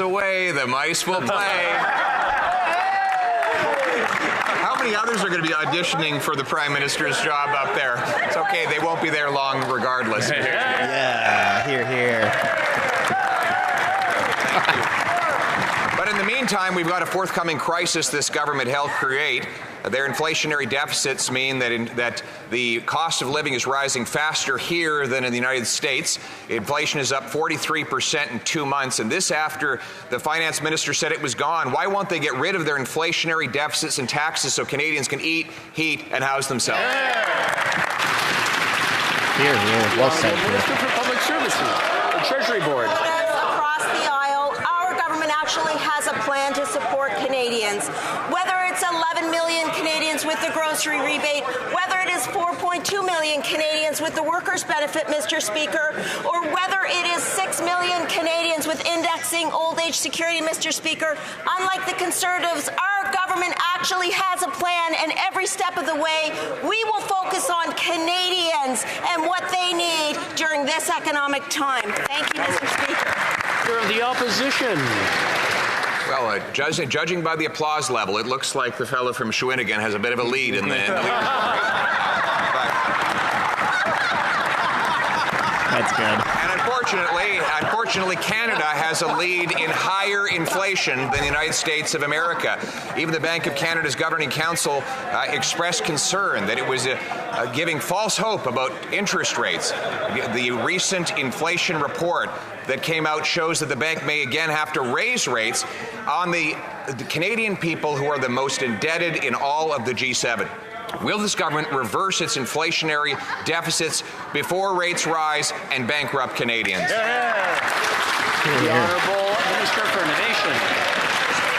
away, the mice will play. How many others are going to be auditioning for the Prime Minister's job up there? It's okay, they won't be there long regardless. Yeah, here. But in the meantime, we've got a forthcoming crisis this government helped create. Their inflationary deficits mean that the cost of living is rising faster here than in the United States. Inflation is up 43% in 2 months, and this after the finance minister said it was gone. Why won't they get rid of their inflationary deficits and taxes so Canadians can eat, heat, and house themselves? Here. Well said. Minister for Public Services, the Treasury Board. Across the aisle, our government actually has a plan to support Canadians. Whether it's 11 million Canadians with the grocery rebate, whether it is 4.2 million Canadians with the workers' benefit, Mr. Speaker, or whether it is 6 million Canadians with indexing old age security, Mr. Speaker, unlike the Conservatives, our government actually has a plan, and every step of the way, we will focus on Canadians and what they need during this economic time. Thank you, Mr. Speaker. Leader of the Opposition. Well, judging by the applause level, it looks like the fellow from Shawinigan has a bit of a lead in the That's good. And unfortunately, Canada has a lead in higher inflation than the United States of America. Even the Bank of Canada's Governing Council expressed concern that it was giving false hope about interest rates. The recent inflation report that came out shows that the bank may again have to raise rates on the Canadian people who are the most indebted in all of the G7. Will this government reverse its inflationary deficits before rates rise and bankrupt Canadians? The Honourable Minister for Innovation.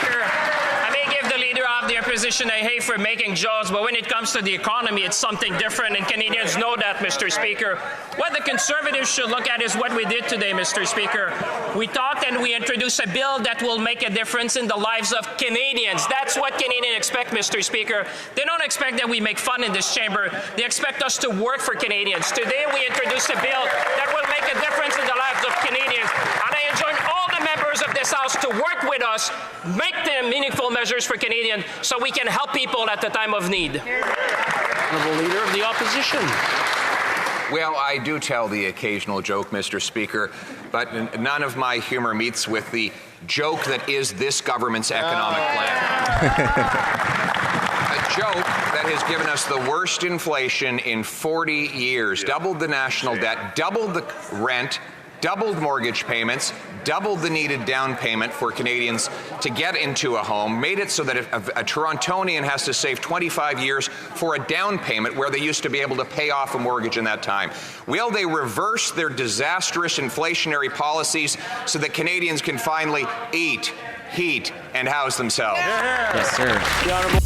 Speaker, I may give the Leader of the Opposition a hate for making jokes, but when it comes to the economy, it's something different, and Canadians know that, Mr. Speaker. What the Conservatives should look at is what we did today, Mr. Speaker. We talked and we introduced a bill that will make a difference in the lives of Canadians. That's what Canadians expect, Mr. Speaker. They don't expect that we make fun in this chamber. They expect us to work for Canadians. Today we introduced a bill that will make a difference in the lives of Canadians. And I enjoin all the members of this House to work with us, make the meaningful measures for Canadians so we can help people at the time of need. Honourable Leader of the Opposition. Well, I do tell the occasional joke, Mr. Speaker, but none of my humor meets with the joke that is this government's economic plan. A joke that has given us the worst inflation in 40 years, doubled the national debt, doubled the rent, doubled mortgage payments, doubled the needed down payment for Canadians to get into a home, made it so that a Torontonian has to save 25 years for a down payment where they used to be able to pay off a mortgage in that time. Will they reverse their disastrous inflationary policies so that Canadians can finally eat, heat, and house themselves? Yes, sir. The Honourable